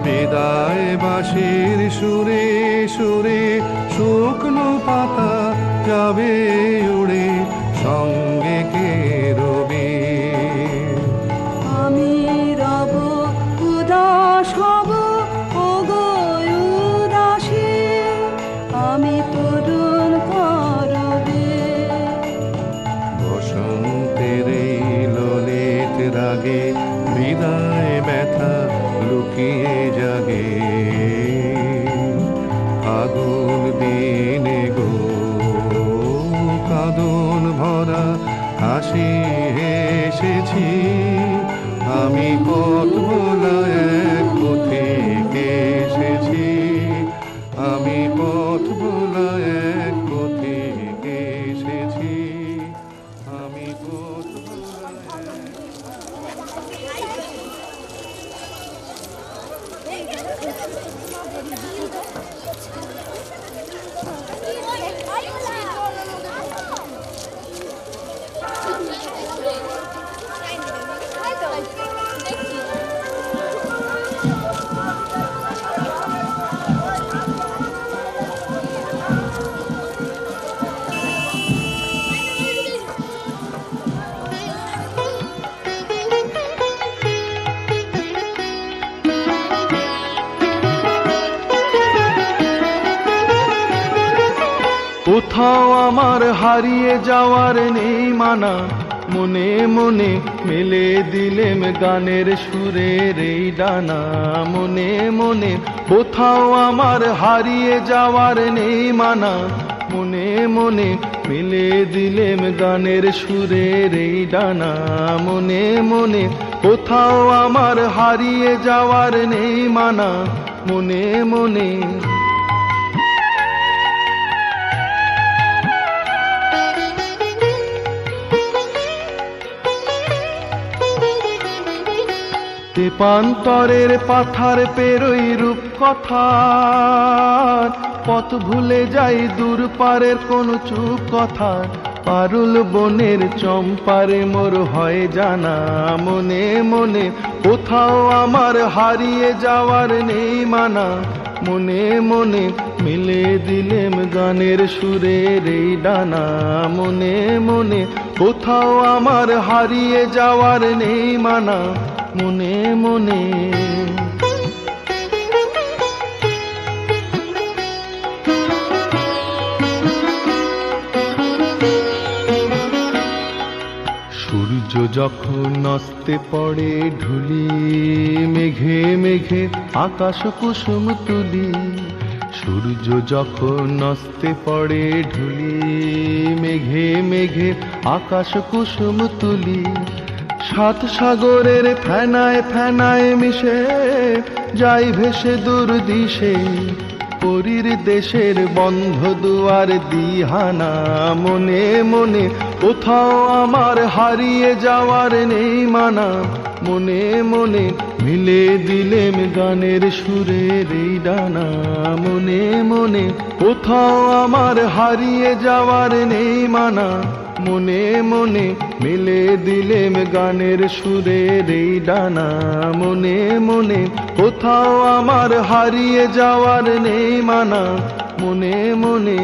বিদায় বাঁশির সুরে সুরে শুকনো পাতা যাবে উড়ে, সঙ্গে কে রবি? আমি রব উদাস হব, ওগো উদাসী, আমি তরুণ করবে। বসন্তের এই ললিত রাগে বিদায় ব্যথা লুকিয়ে জাগে। ফাগুন দিনে গো কাঁদন ভরা হাসি এসেছি, আমি পথ ভোলা এক পথিকে এসেছি, আমি পথ ভোলা এক পথিকে এসেছি, আমি পথ ভোলা কোথাও আমার হারিয়ে যাওয়ার নেই মানা, মনে মনে মেলে দিলেম গানের সুরের এই ডানা। মনে মনে কোথাও আমার হারিয়ে যাওয়ার নেই মানা, মনে মনে মেলে দিলেম গানের সুরের এই ডানা। মনে মনে কোথাও আমার হারিয়ে যাওয়ার নেই মানা, মনে মনে। তেপান্তরের পাথার পেরোই রূপ কথার, পথ ভুলে যাই দূর পারের কোন চুপ কথা। পারুল বনের চম্পারে মোর হয় জানা, মনে মনে কোথাও আমার হারিয়ে যাওয়ার নেই মানা। মনে মনে মিলে দিলেম গানের সুরের এই ডানা। মনে মনে কোথাও আমার হারিয়ে যাওয়ার নেই মানা, মনে মনে। সূর্য যখন অস্তে পড়ে ঢুলি, মেঘে মেঘে আকাশ কুসুম তুলি। সূর্য যখন অস্তে পড়ে ঢুলি, মেঘে মেঘে আকাশ কুসুম তুলি। সাত সাগরের ফেনায় ফেনায় মিশে যাই ভেসে দূর দিশে, পরীর দেশের বন্ধ দুয়ার দিহানা। মনে মনে কোথাও আমার হারিয়ে যাওয়ার নেই মানা, মনে মনে মিলে দিলেম গানের সুরের এই ডানা। মনে মনে কোথাও আমার হারিয়ে যাওয়ার নেই মানা, মনে মনে মিলে দিলেম গানের সুরের এই ডানা। মনে মনে কোথাও আমার হারিয়ে যাওয়ার নেই মানা, মনে মনে।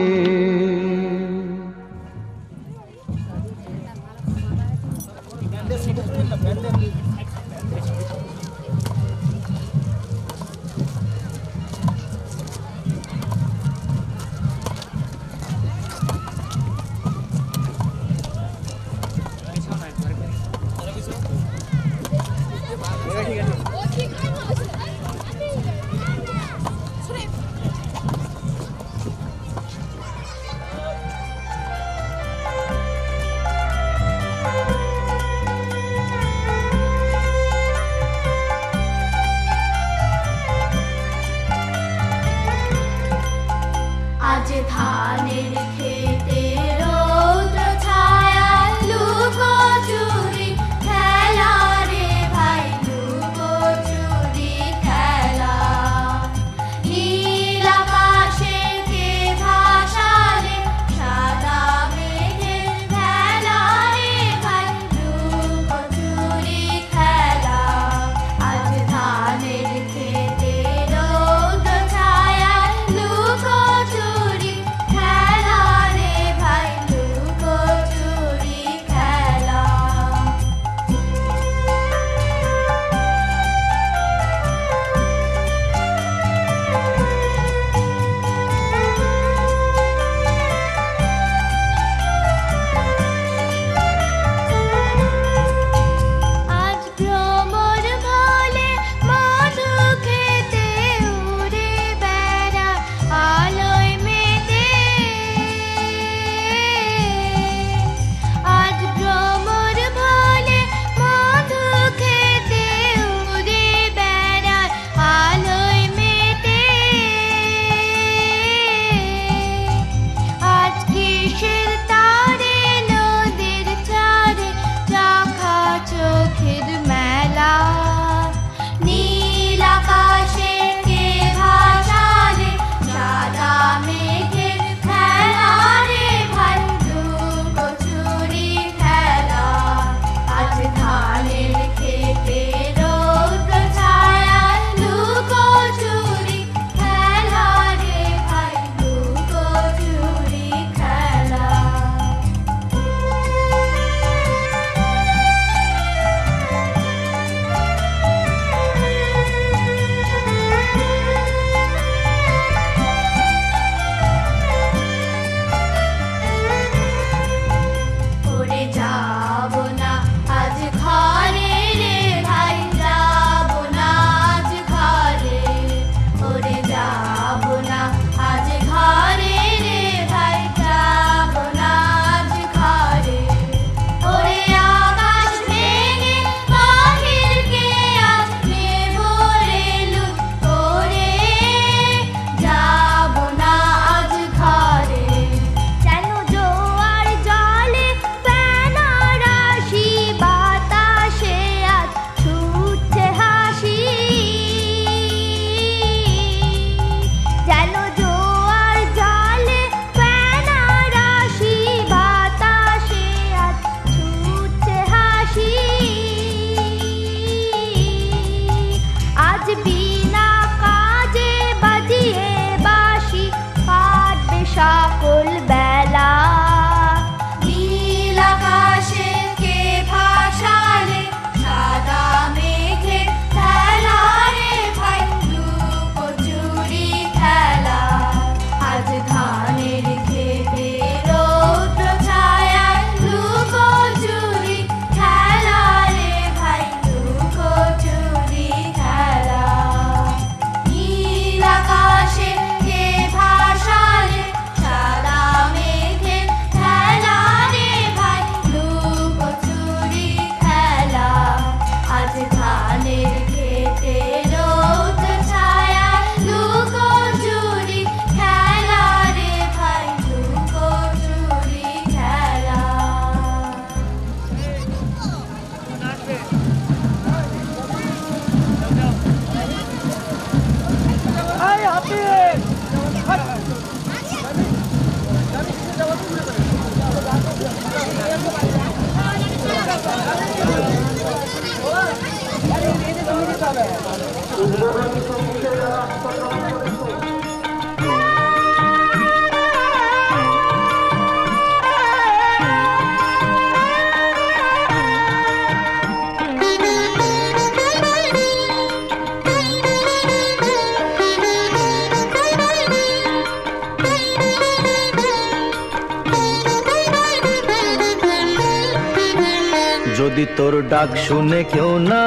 যদি তোর ডাক শুনে কেউ না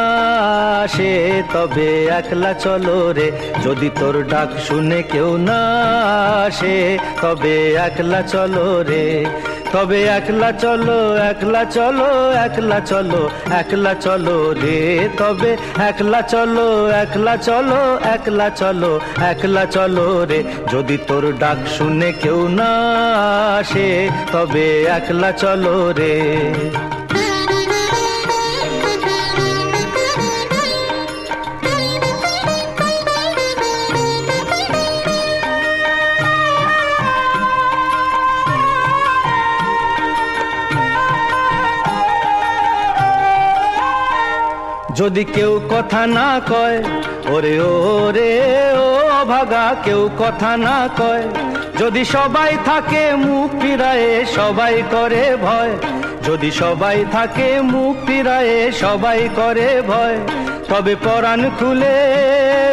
আসে তবে একলা চলো রে, যদি তোর ডাক শুনে কেউ না আসে তবে একলা চলো রে, তবে একলা চলো একলা চলো একলা চলো একলা চলো রে, তবে একলা চলো একলা চলো একলা চলো একলা চলো রে, যদি তোর ডাক শুনে কেউ না আসে তবে একলা চলো রে। যদি কেউ কথা না কয় ওরে ওরে ও ভাগা, কেউ কথা না কয়, যদি সবাই থাকে মুখ ফিরায়ে সবাই করে ভয়, যদি সবাই থাকে মুখ ফিরায়ে সবাই করে ভয়, তবে পরাণ খুলে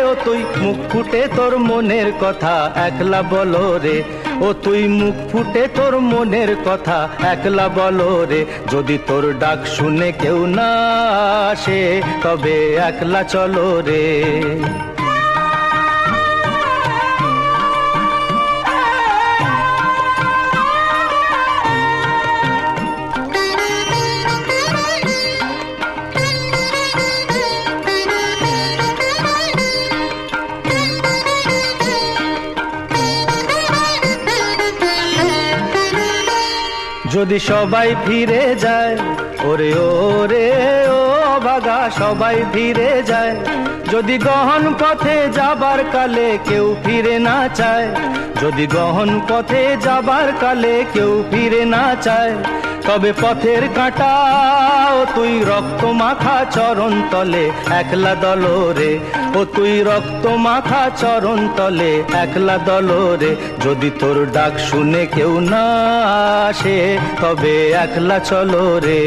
ও তুই মুখ ফুটে তোর মনের কথা একলা বলো রে, ও তুই মুখ ফুটে তোর মনের কথা একলা বলো রে, যদি তোর ডাক শুনে কেউ না আসে তবে একলা চলো রে। যদি সবাই ফিরে যায় ওরে ওরে ও ভাগা, সবাই ফিরে যায়, যদি গহন পথে যাবার কালে কেউ ফিরে না চায়, যদি গহন পথে যাবার কালে কেউ ফিরে না চায়, তবে পথের কাঁটা ও তুই রক্ত মাখা চরণ তলে একলা দলো রে, ও তুই রক্ত মাখা চরণ তলে একলা দলো রে, যদি তোর ডাক শুনে কেউ না আসে তবে একলা চলো রে।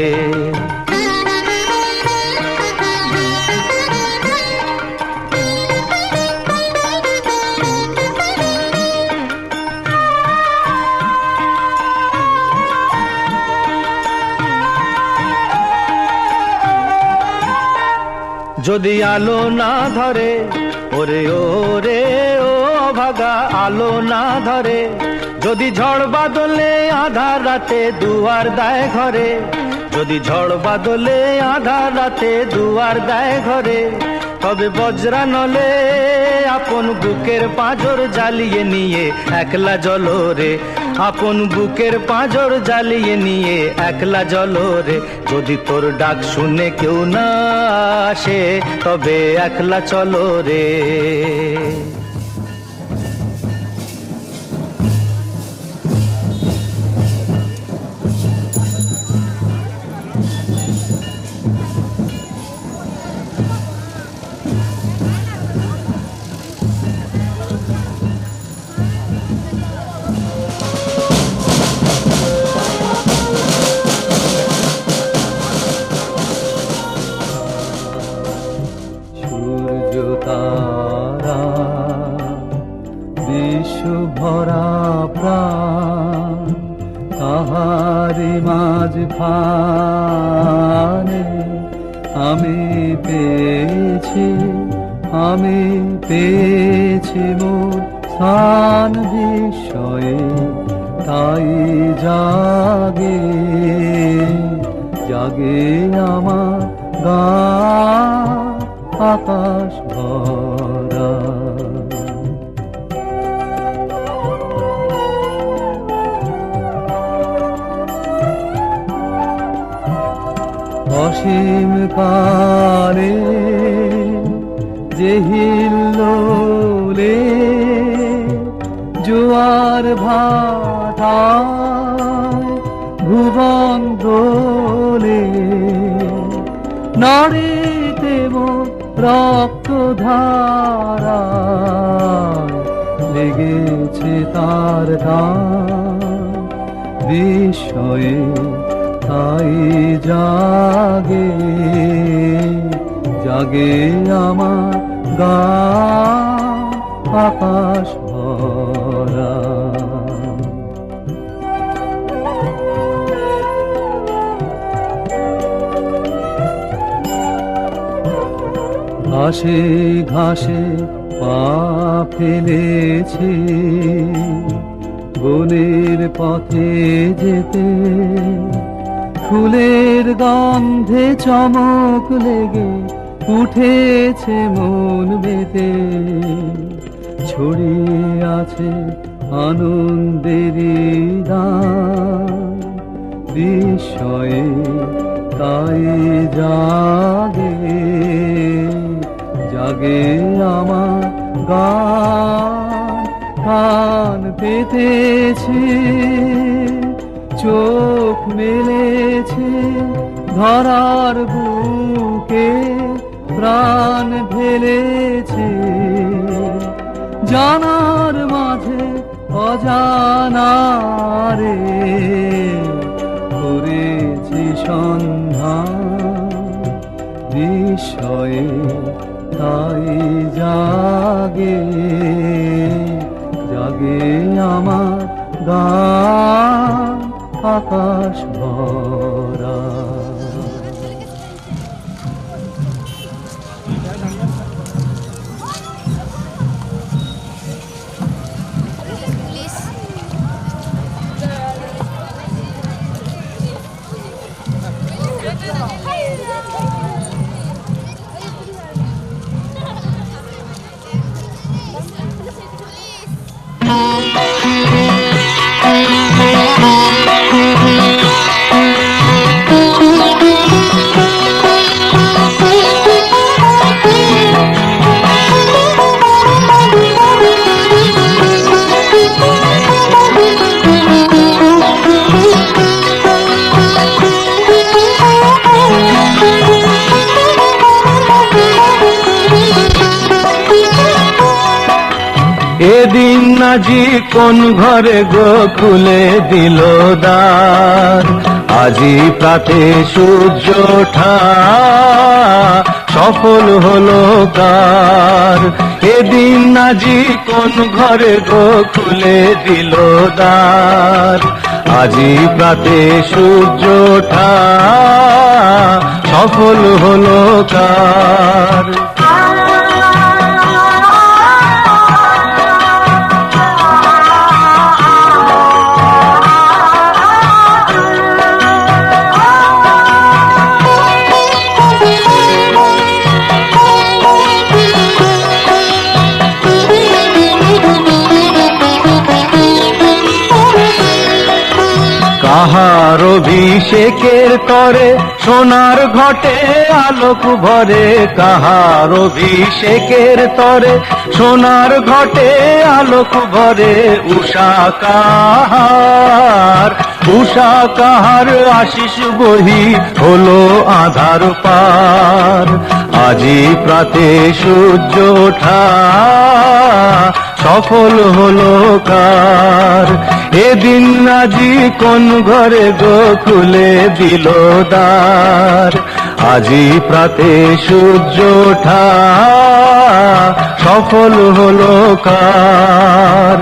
যদি আলো না ধরে ওরে ওরে ও ভাগা, আলো না ধরে, যদি ঝড় বাদলে আধার রাতে দুয়ার দেয় ঘরে, যদি ঝড় বাদলে আধার রাতে দুয়ার দেয় ঘরে, তবে বজ্রা নলে আপন বুকের পাঁজর জ্বালিয়ে নিয়ে একলা জ্বলো রে, আপন বুকের পাঁজর জ্বালিয়ে নিয়ে একলা জ্বলো রে, যদি তোর ডাক শুনে কেউ না আসে তবে একলা চলো রে। তারা বিশ্ব ভরা প্রাণ তাহারি মাঝখানে আমি পেয়েছি মোর স্থান বিস্ময়ে, তাই জাগে জাগে আমার গান আকাশ ভরা। অসীম কালে যে হিল্লোলে জোয়ার ভাটায় ভুবন দোলে, নাড়িতে মোর রক্ত ধারা লেগেছে তার দান বিস্ময়ে তাই জাগে জাগে আমার গান আকাশ ভরা ঘাসে ঘাসে পা ফেলেছি বনের পথে যেতে ফুলের গন্ধে চমক লেগে উঠেছে মন বেতে ছড়িয়ে আছে আনন্দেরই দান বিস্ময়ে তাই জাগে জাগে আমার গান কান পেতেছে চোখ মেলেছে ধরার বুকে প্রাণ ঢেলেছে জানার মাঝে অজানারে করেছি সন্ধান বিস্ময়ে তাই জাগে জাগে আমার গান আকাশ ভরা এদিন নাজি কোন ঘরে গো খুলে দিল দ্বার আজি প্রাতে সূর্য ওঠা সফল হলো কার এদিন নাজি কোন ঘরে গো খুলে দিল দ্বার আজি প্রাতে সূর্য ওঠা সফল হলো কার কাহার অভিষেকের তরে সোনার ঘটে আলোক ভরে কাহার অভিষেকের তরে সোনার ঘটে আলোক ভরে উষা কাহার আশিস বহি হলো আধার পার আজি প্রাতে সূর্য ওঠা সফল হলো কার এদিন আজি কোন ঘরে গো খুলে দিল দ্বার আজি প্রাতে সূর্য ওঠা সফল হলো কার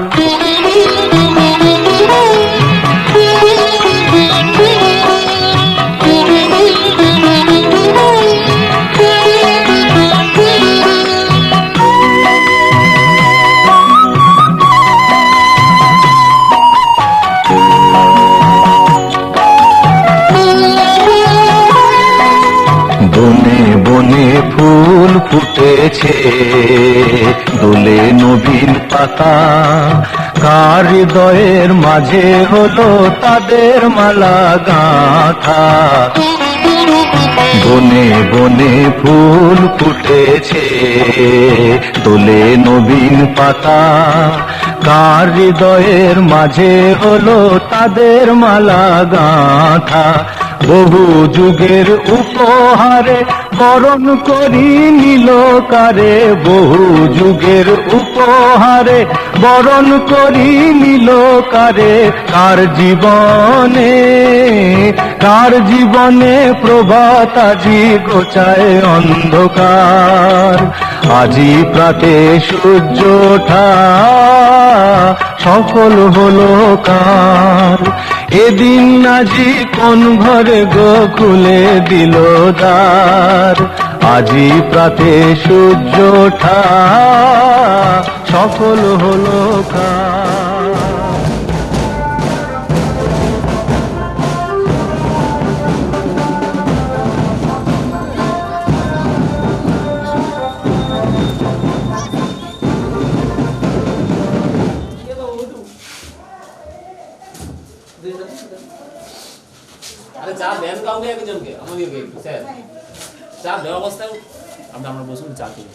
বনে বনে ফুল ফুটেছে দোলে নবীন পাতা কার হৃদয়ের মাঝে হলো তাদের মালা গাঁথা বনে বনে ফুল ফুটেছে দোলে নবীন পাতা কার হৃদয়ের মাঝে হলো তাদের মালা গাঁথা বহু যুগের উপহারে বরণ করি নিল কারে, বহু যুগের উপহারে বরণ করি নিল কারে। কার জীবনে প্রভাত আজি গোচায় অন্ধকার, আজি প্রাতে সূর্য ওঠা সফল হলো কার। এদিন আজি কোন ঘরে গো খুলে দিল দ্বার, আজি প্রাতে সূর্য ওঠা সফল হলো কার। আরে চা দেন কাউকে একজনকে, আমাদেরকে একটু স্যার চা দেওয়ার অবস্থায় আমরা বসুন চা খেয়ে।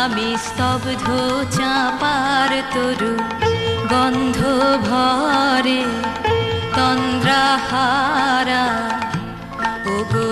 আমি স্তব্ধ চাপার তরু গন্ধ ভরে তন্দ্রাহারা, ওগো